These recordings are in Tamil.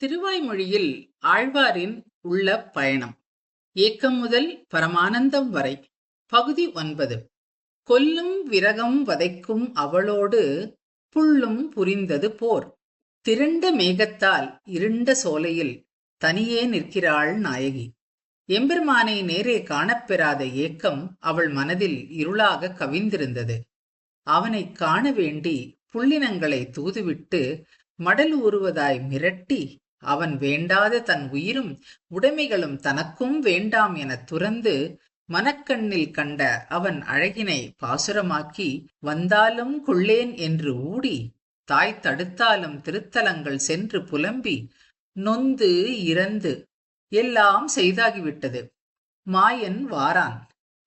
திருவாய்மொழியில் ஆழ்வாரின் உள்ள பயணம் ஏக்கம் முதல் பரமானந்தம் வரை. பகுதி 9. கொல்லும் விரகம் வதைக்கும் அவளோடு புல்லும் புரிந்தது போர். திரண்ட மேகத்தால் இருண்ட சோலையில் தனியே நிற்கிறாள் நாயகி. எம்பெருமானை நேரே காணப்பெறாத ஏக்கம் அவள் மனதில் இருளாக கவிந்திருந்தது. அவனைக் காண வேண்டி புள்ளினங்களை தூதுவிட்டு மடல் ஊறுவதாய் மிரட்டி, அவன் வேண்டாத தன் உயிரும் உடைமைகளும் தனக்கும் வேண்டாம் எனத் துறந்து, மனக்கண்ணில் கண்ட அவன் அழகினை பாசுரமாக்கி, வந்தாலும் கொள்ளேன் என்று ஊடி, தாய் தடுத்தாலும் திருத்தலங்கள் சென்று புலம்பி, நொந்து இறந்து எல்லாம் செய்தாகிவிட்டது. மாயன் வாரான்,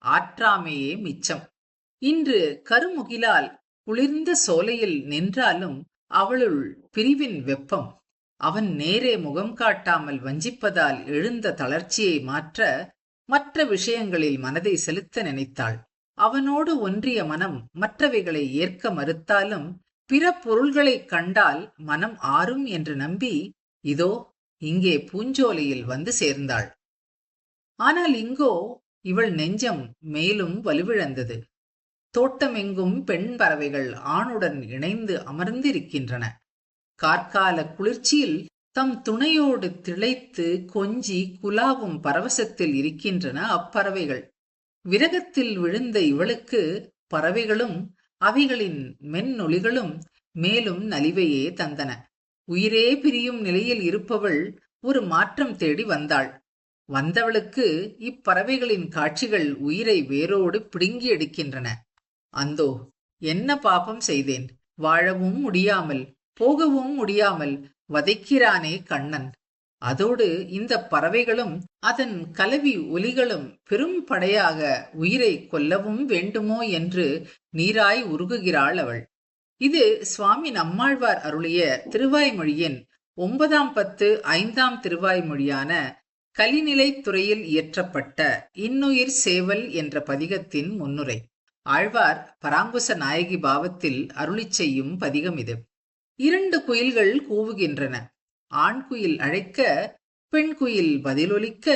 ஆற்றாமையே மிச்சம். இன்று கருமுகிலால் குளிர்ந்த சோலையில் நின்றாலும் அவளுள் பிரிவின் வெப்பம். அவன் நேரே முகம் காட்டாமல் வஞ்சிப்பதால் எழுந்த தளர்ச்சியை மாற்ற மற்ற விஷயங்களில் மனதை செலுத்த நினைத்தாள். அவனோடு ஒன்றிய மனம் மற்றவைகளை ஏற்க மறுத்தாலும் பிற பொருள்களைக் கண்டால் மனம் ஆறும் என்று நம்பி இதோ இங்கே பூஞ்சோலையில் வந்து சேர்ந்தாள். ஆனால் இங்கோ இவள் நெஞ்சம் மேலும் வலுவிழந்தது. தோட்டமெங்கும் பெண் பறவைகள் ஆணுடன் இணைந்து அமர்ந்திருக்கின்றன. கார்கால குளிர்ச்சியில் தம் துணையோடு திளைத்து கொஞ்சி குலாவும் பரவசத்தில் இருக்கின்றன அப்பறவைகள். விரகத்தில் விழுந்த இவளுக்கு பறவைகளும் அவைகளின் மென்னொலிகளும் மேலும் நலிவையே தந்தன. உயிரே பிரியும் நிலையில் இருப்பவள் ஒரு மாற்றம் தேடி வந்தாள். வந்தவளுக்கு இப்பறவைகளின் காட்சிகள் உயிரை வேரோடு பிடுங்கி எடுக்கின்றன. அந்தோ, என்ன பாபம் செய்தேன்? வாழவும் முடியாமல் போகவும் முடியாமல் வதைக்கிறானே கண்ணன். அதோடு இந்த பறவைகளும் அதன் கலவி ஒலிகளும் பெரும் படையாக உயிரை கொல்லவும் வேண்டுமோ என்று நீராய் உருகுகிறாள் அவள். இது சுவாமி நம்மாழ்வார் அருளிய திருவாய்மொழியின் 9ஆம் பத்து 5ஆம் திருவாய்மொழியான கலிநிலைத் துறையில் இயற்றப்பட்ட இன்னுயிர் சேவல் என்ற பதிகத்தின் முன்னுரை. ஆழ்வார் பராங்குச நாயகி பாவத்தில் அருளிச் செய்யும் பதிகம் இது. 2 குயில்கள் கூவுகின்றன. ஆண் குயில் அழைக்க, பெண் குயில் பதிலொலிக்க,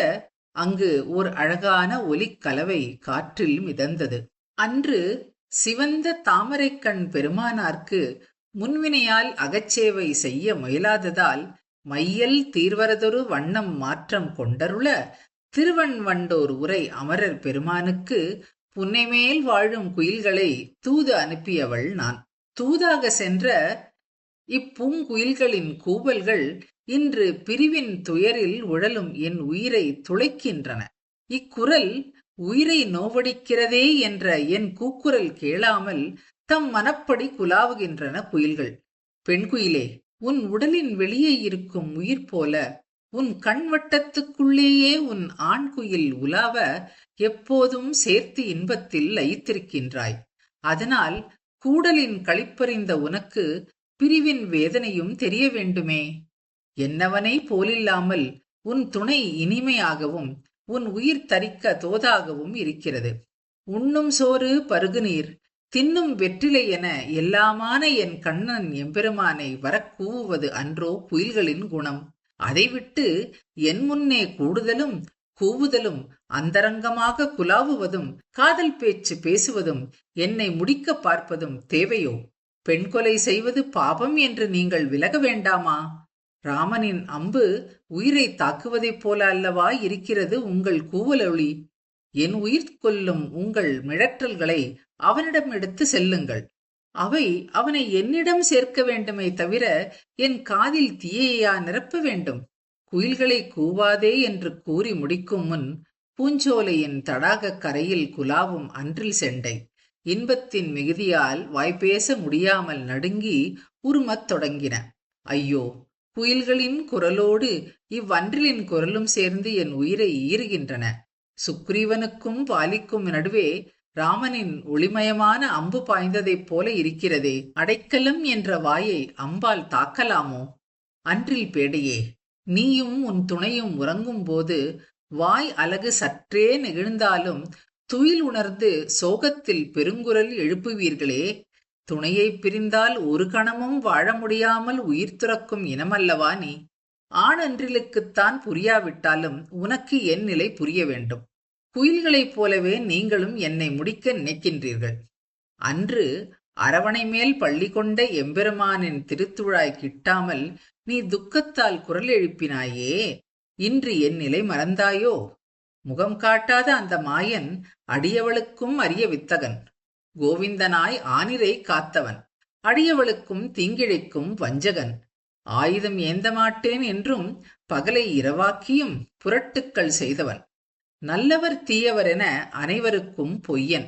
அங்கு ஓர் அழகான ஒலிக்கலவை காற்றில் மிதந்தது. அன்று சிவந்த தாமரைக்கண் பெருமானார்க்கு முன்வினையால் அகச்சேவை செய்ய முயலாததால் மையல் தீர்வரதொரு வண்ணம் மாற்றம் கொண்டருள, திருவண்வண்டோர் உரை அமரர் பெருமானுக்கு புன்னைமேல் வாழும் குயில்களை தூது அனுப்பியவள் நான். தூதாக சென்ற இப்பூங்குயில்களின் கூவல்கள் இன்று பிரிவின் துயரில் உழலும் என் உயிரை துளைக்கின்றன. இக்குரல் உயிரை நோவடிக்கிறதே என்ற என் கூக்குரல் கேளாமல் தம் மனப்படி குலாவுகின்றன குயில்கள். பெண் குயிலே, உன் உடலின் வெளியே இருக்கும் உயிர் போல உன் கண்வட்டத்துக்குள்ளேயே உன் ஆண் குயில் உலாவ எப்போதும் சேர்த்து இன்பத்தில் லயித்திருக்கின்றாய். அதனால் கூடலின் களிப்பறிந்த உனக்கு பிரிவின் வேதனையும் தெரிய வேண்டுமே. என்னவனை போலில்லாமல் உன் துணை இனிமையாகவும் உன் உயிர் தரிக்க தோதாகவும் இருக்கிறது. உண்ணும் சோறு பருகு நீர், தின்னும் வெற்றிலை என எல்லாமான என் கண்ணன் எம்பெருமானை வரக்கூவுவது அன்றோ குயில்களின் குணம். அதைவிட்டு என் முன்னே கூடுதலும் கூவுதலும் அந்தரங்கமாக குலாவுவதும் காதல் பேச்சு பேசுவதும் என்னை முடிக்க பார்ப்பதும் தேவையோ? பெண் கொலை செய்வது பாபம் என்று நீங்கள் விலக வேண்டாமா? ராமனின் அம்பு உயிரை தாக்குவதைப் போல அல்லவா இருக்கிறது உங்கள் கூவலொளி. என் உயிர் கொல்லும் உங்கள் மிழற்றல்களை அவனிடம் எடுத்து செல்லுங்கள். அவை அவனை என்னிடம் சேர்க்க வேண்டுமே தவிர என் காதில் தீயையா நிரப்ப வேண்டும்? குயில்களை கூவாதே என்று கூறி முடிக்கும் முன் பூஞ்சோலையின் தடாக கரையில் குலாவும் அன்றில் செண்டை இன்பத்தின் மிகுதியால் வாய்ப்பேச முடியாமல் நடுங்கி உருமத் தொடங்கின. ஐயோ, குயில்களின் குரலோடு இவ்வன்றிலின் குரலும் சேர்ந்து என் உயிரை ஈறுகின்றன. சுக்ரீவனுக்கும் வாலிக்கும் நடுவே ராமனின் ஒளிமயமான அம்பு பாய்ந்ததைப் போல இருக்கிறதே. அடைக்கலம் என்ற வாயை அம்பால் தாக்கலாமோ? அன்றில் பேடையே, நீயும் உன் துணையும் உறங்கும் போது வாய் அலகு சற்றே நெகிழ்ந்தாலும் துயில் உணர்ந்து சோகத்தில் பெருங்குரல் எழுப்புவீர்களே. துணையை பிரிந்தால் ஒரு கணமும் வாழ முடியாமல் உயிர் துறக்கும் இனமல்லவா நீ? ஆணன்றிலுக்குத்தான் புரியாவிட்டாலும் உனக்கு என் நிலை புரிய வேண்டும். குயில்களைப் போலவே நீங்களும் என்னை முடிக்க நினைக்கின்றீர்கள். அன்று அரவணை மேல் பள்ளி கொண்ட எம்பெருமானின் திருத்துழாய் கிட்டாமல் நீ துக்கத்தால் குரல் எழுப்பினாயே, இன்று என் நிலை மறந்தாயோ? முகம் காட்டாத அந்த மாயன் அடியவளுக்கும் அரிய வித்தகன். கோவிந்தனாய் ஆனிரை காத்தவன், அடியவளுக்கும் தீங்கிழைக்கும் வஞ்சகன். ஆயுதம் ஏந்த மாட்டேன் என்றும் பகலை இரவாக்கியும் புரட்டுக்கள் செய்தவன். நல்லவர் தீயவர் என அனைவருக்கும் பொய்யன்.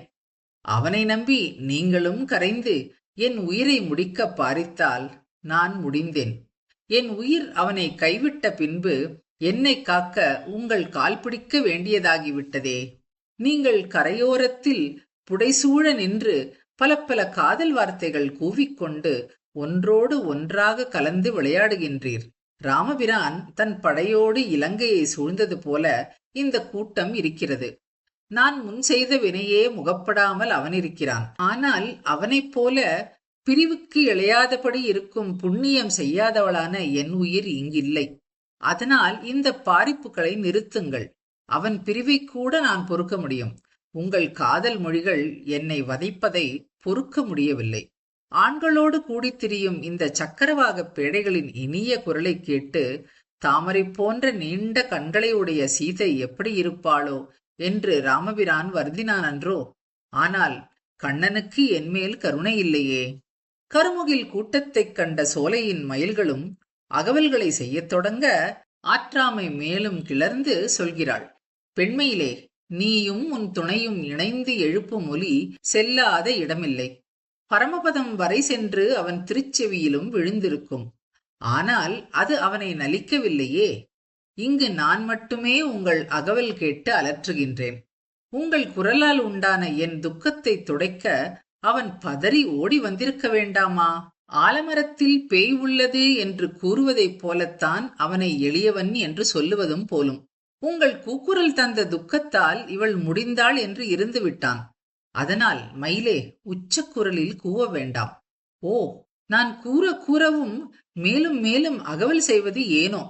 அவனை நம்பி நீங்களும் கரைந்து என் உயிரை முடிக்க பாரித்தால் நான் முடிந்தேன். என் உயிர் அவனை கைவிட்ட பின்பு என்னை காக்க உங்கள் கால் பிடிக்க வேண்டியதாகிவிட்டதே. நீங்கள் கரையோரத்தில் புடைசூழ நின்று பல பல காதல் வார்த்தைகள் கூவிக்கொண்டு ஒன்றோடு ஒன்றாக கலந்து விளையாடுகின்றீர். ராமபிரான் தன் படையோடு இலங்கையை சூழ்ந்தது போல இந்த கூட்டம் இருக்கிறது. நான் முன் செய்த வினையே முகப்படாமல் அவன் இருக்கிறான். ஆனால் அவனைப் போல பிரிவுக்கு இழையாதபடி இருக்கும் புண்ணியம் செய்யாதவளான என் உயிர் இங்கில்லை. அதனால் இந்த பாரிப்புகளை நிறுத்துங்கள். அவன் பிரிவை கூட நான் பொறுக்க முடியும். உங்கள் காதல் மொழிகள் என்னை வதைப்பதை பொறுக்க முடியவில்லை. ஆண்களோடு கூடித் திரியும் இந்த சக்கரவாக பேடைகளின் இனிய குரலை கேட்டு தாமரை போன்ற நீண்ட கண்களை உடைய சீதை எப்படி இருப்பாளோ என்று ராமபிரான் வருந்தினான் அன்றோ? ஆனால் கண்ணனுக்கு என்மேல் கருணை இல்லையே. கருமுகில் கூட்டத்தைக் கண்ட சோலையின் மயில்களும் அகவல்களை செய்யத் தொடங்க ஆற்றாமை மேலும் கிளர்ந்து சொல்கிறாள். பெண்மையிலே, நீயும் உன் துணையும் இணைந்து எழுப்பும் ஒலி செல்லாத இடமில்லை. பரமபதம் வரை சென்று அவன் திருச்செவியிலும் விழுந்திருக்கும். ஆனால் அது அவனை நலிக்கவில்லையே. இங்கு நான் மட்டுமே உங்கள் அகவல் கேட்டு அலற்றுகின்றேன். உங்கள் குரலால் உண்டான என் துக்கத்தை துடைக்க அவன் பதறி ஓடி வந்திருக்க வேண்டாமா? ஆலமரத்தில் பேய் உள்ளது என்று கூறுவதைப் போலத்தான் அவனை எளியவன் என்று சொல்லுவதும் போலும். உங்கள் கூக்குரல் தந்த துக்கத்தால் இவள் முடிந்தாள் என்று இருந்து விட்டான். அதனால் மயிலே, உச்சக்குரலில் கூவ வேண்டாம். ஓ, நான் கூறவும் மேலும் மேலும் அகவல் செய்வது ஏனோ?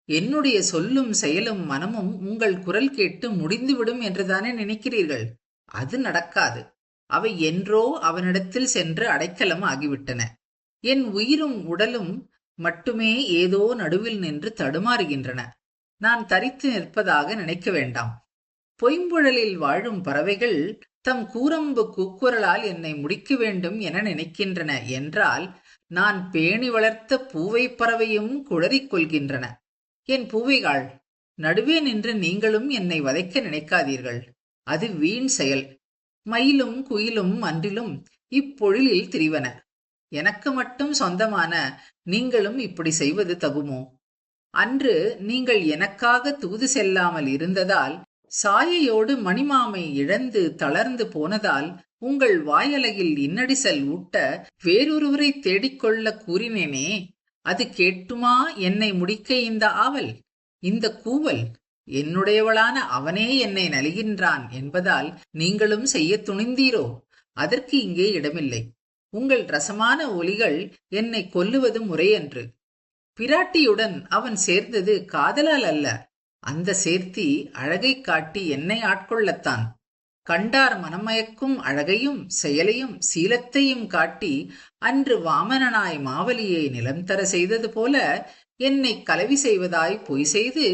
என்னுடைய சொல்லும் செயலும் மனமும் உங்கள் குரல் கேட்டு முடிந்துவிடும் என்றுதானே நினைக்கிறீர்கள்? அது நடக்காது. அவை என்றோ அவனிடத்தில் சென்று அடைக்கலம் ஆகிவிட்டன. என் உயிரும் உடலும் மட்டுமே ஏதோ நடுவில் நின்று தடுமாறுகின்றன. நான் தரித்து நிற்பதாக நினைக்க வேண்டாம். பொய்ம்புழலில் வாழும் பறவைகள் தம் கூரம்பு கூக்குரலால் என்னை முடிக்க வேண்டும் என நினைக்கின்றன என்றால், நான் பேணி வளர்த்த பூவை பறவையும் குளறிக் கொள்கின்றன. என் பூவைகள், நடுவே நின்று நீங்களும் என்னை வதைக்க நினைக்காதீர்கள். அது வீண் செயல். மயிலும் குயிலும் அன்றிலும் இப்பொழிலில் திரிவன. எனக்கு மட்டும் சொந்தமான நீங்களும் இப்படி செய்வது தகுமோ? அன்று நீங்கள் எனக்காக தூது செல்லாமல் இருந்ததால், சாயையோடு மணிமாமை இழந்து தளர்ந்து போனதால் உங்கள் வாயலகில் இன்னடிசல் ஊட்ட வேறொருவரை தேடிக்கொள்ள கூறினேனே, அது கேட்டுமா என்னை முடிக்க இந்த ஆவல், இந்த கூவல்? என்னுடையவளான அவனே என்னை நலிகின்றான் என்பதால் நீங்களும் செய்ய துணிந்தீரோ? அதற்கு இங்கே இடமில்லை. உங்கள் ரசமான ஒலிகள் என்னை கொல்லுவது முறையன்று. பிராட்டியுடன் அவன் சேர்ந்தது காதலால் அல்ல. அந்த சேர்த்தி அழகை காட்டி என்னை ஆட்கொள்ளத்தான். கண்டார் மனமயக்கும் அழகையும் செயலையும் சீலத்தையும் காட்டி அன்று வாமனனாய் மாவலியை நிலம் தர செய்தது போல என்னை கலவி செய்வதாய் பொய் செய்து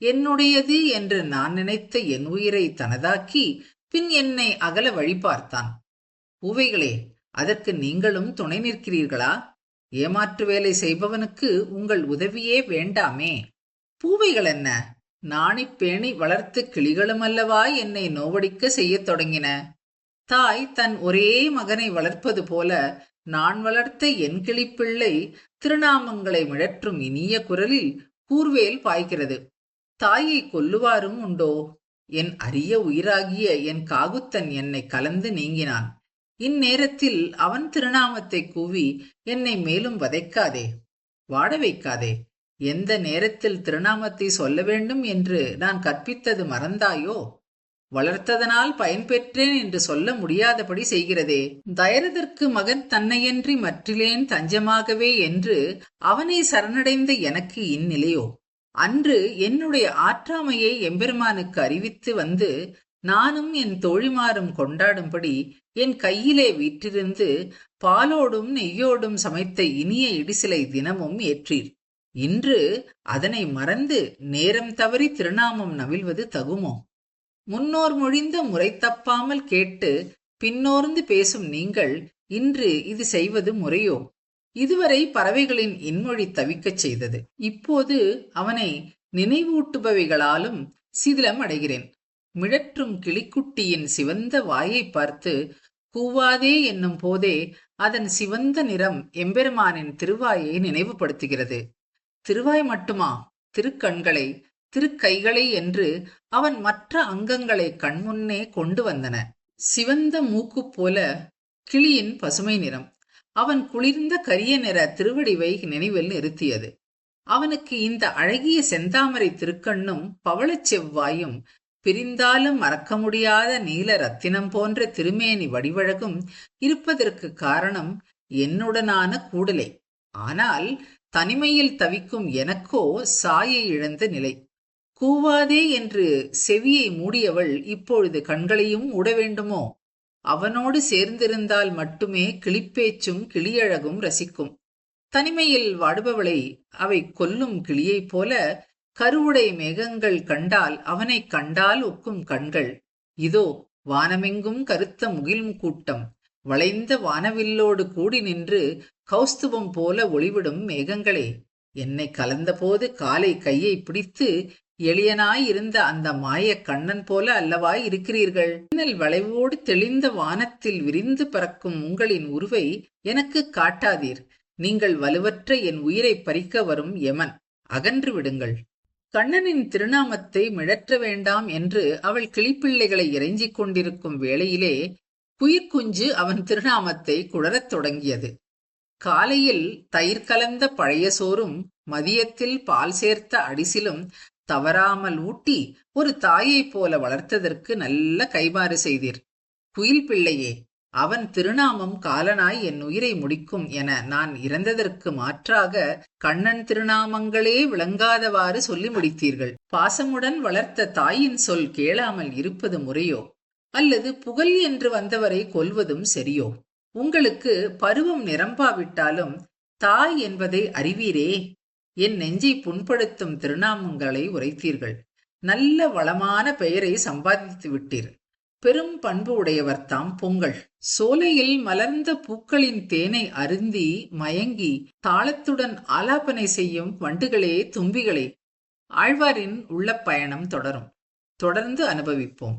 என்னுடையது என்று நான் நினைத்த என் உயிரை தனதாக்கி பின் என்னை அகல வழி பார்த்தான். பூவைகளே, அதற்கு நீங்களும் துணை நிற்கிறீர்களா? ஏமாற்று வேலை செய்பவனுக்கு உங்கள் உதவியே வேண்டாமே. பூவைகள் என்ன, நாணிப் பேணி வளர்த்து கிளிகளும் அல்லவா என்னை நோவடிக்க செய்யத் தொடங்கின. தாய் தன் ஒரே மகனை வளர்ப்பது போல நான் வளர்த்த என் கிளிப்பிள்ளை திருநாமங்களை மிழற்றும் இனிய குரலில் கூர்வேல் பாய்கிறது. தாயை கொல்லுவாரும் உண்டோ? என் அரிய உயிராகிய என் காகுத்தன் என்னை கலந்து நீங்கினான். இந்நேரத்தில் அவன் திருநாமத்தை கூவி என்னை மேலும் வதைக்காதே, வாட வைக்காதே. எந்த நேரத்தில் திருநாமத்தை சொல்ல வேண்டும் என்று நான் கற்பித்தது மறந்தாயோ? வளர்த்ததனால் பயன் பெற்றேன் என்று சொல்ல முடியாதபடி செய்கிறதே. தயரதற்கு மகன் தன்னையன்றி மற்றிலேன் தஞ்சமாகவே என்று அவனை சரணடைந்த எனக்கு இந்நிலையோ? அன்று என்னுடைய ஆற்றாமையை எம்பெருமானுக்கு அறிவித்து வந்து நானும் என் தோழிமாரும் கொண்டாடும்படி என் கையிலே வீற்றிருந்து பாலோடும் நெய்யோடும் சமைத்த இனிய இடிசிலை தினமும் ஏற்றீர். இன்று அதனை மறந்து நேரம் தவறி திருநாமம் நவில்வது தகுமோ? முன்னோர் மொழிந்த முறை தப்பாமல் கேட்டு பின்னோர்ந்து பேசும் நீங்கள் இன்று இது செய்வது முறையோ? இதுவரை பறவைகளின் இன்மொழி தவிக்கச் செய்தது. இப்போது அவனை நினைவூட்டுபவைகளாலும் சிதிலம் அடைகிறேன். மிழற்றும் கிளிக்குட்டியின் சிவந்த வாயை பார்த்து கூவாதே என்னும் போதே அதன் சிவந்த நிறம் எம்பெருமானின் திருவாயை நினைவுபடுத்துகிறது. திருவாய் மட்டுமா, திருக்கண்களை, திருக்கைகளை என்று அவன் மற்ற அங்கங்களை கண்முன்னே கொண்டு வந்தன. சிவந்த மூக்கு போல கிளியின் பசுமை நிறம் அவன் குளிர்ந்த கரிய நிற திருவடிவை நினைவில் நிறுத்தியது. அவனுக்கு இந்த அழகிய செந்தாமரை திருக்கண்ணும் பவளச் செவ்வாயும் பிரிந்தாலும் மறக்க முடியாத நீல ரத்தினம் போன்ற திருமேனி வடிவழகும் இருப்பதற்கு காரணம் என்னுடனான கூடலே. ஆனால் தனிமையில் தவிக்கும் எனக்கோ சாயை இழந்த நிலை. கூவாதே என்று செவியை மூடியவள் இப்பொழுது கண்களையும் மூட வேண்டுமோ? அவனோடு சேர்ந்திருந்தால் மட்டுமே கிளிப்பேச்சும் கிளியழகும் ரசிக்கும். தனிமையில் வாடுபவளை அவை கொல்லும் கிளியைப் போல கருவுடை மேகங்கள் கண்டால் அவனை கண்டால் ஒக்கும் கண்கள். இதோ வானமெங்கும் கருத்த முகில் கூட்டம் வளைந்த வானவில்லோடு கூடி நின்று கௌஸ்துபம் போல ஒளிவிடும் மேகங்களே, என்னை கலந்தபோது காலை கையை பிடித்து எளியனாயிருந்த அந்த மாய கண்ணன் போல அல்லவா இருக்கிறீர்கள்? மின்னல் வளைவோடு தெளிந்த வானத்தில் விரிந்து பறக்கும் உங்களின் உருவை எனக்கு காட்டாதீர். நீங்கள் வலுவற்ற என் உயிரை பறிக்க வரும் யமன், அகன்று விடுங்கள். கண்ணனின் திருநாமத்தை மிழற்ற வேண்டாம் என்று அவள் கிளிப்பிள்ளைகளை இறைஞ்சிக் கொண்டிருக்கும் வேளையிலே குயிர்குஞ்சு அவன் திருநாமத்தை குழறத் தொடங்கியது. காலையில் தயிர் கலந்த பழைய சோறும் மதியத்தில் பால் சேர்த்த அடிசிலும் தவறாமல் ஊட்டி ஒரு தாயைப் போல வளர்த்ததற்கு நல்ல கைமாறு செய்தீர். குயில் பிள்ளையே, அவன் திருநாமம் காலனாய் என் உயிரை முடிக்கும் என நான் இறந்ததற்கு மாற்றாக கண்ணன் திருநாமங்களே விளங்காதவாறு சொல்லி முடித்தீர்கள். பாசமுடன் வளர்த்த தாயின் சொல் கேளாமல் இருப்பது முறையோ? அல்லது புகழ் என்று வந்தவரை கொல்வதும் சரியோ? உங்களுக்கு பருவம் நிரம்பாவிட்டாலும் தாய் என்பதை அறிவீரே. என் நெஞ்சை புண்படுத்தும் திருநாமங்களை உரைத்தீர்கள். நல்ல வளமான பெயரை சம்பாதித்து விட்டீர். பெரும் பண்பு உடையவர் தாம் பொங்கல். சோலையில் மலர்ந்த பூக்களின் தேனை அருந்தி மயங்கி தாளத்துடன் ஆலாபனை செய்யும் வண்டுகளே, தும்பிகளே. ஆழ்வாரின் உள்ள பயணம் தொடரும். தொடர்ந்து அனுபவிப்போம்.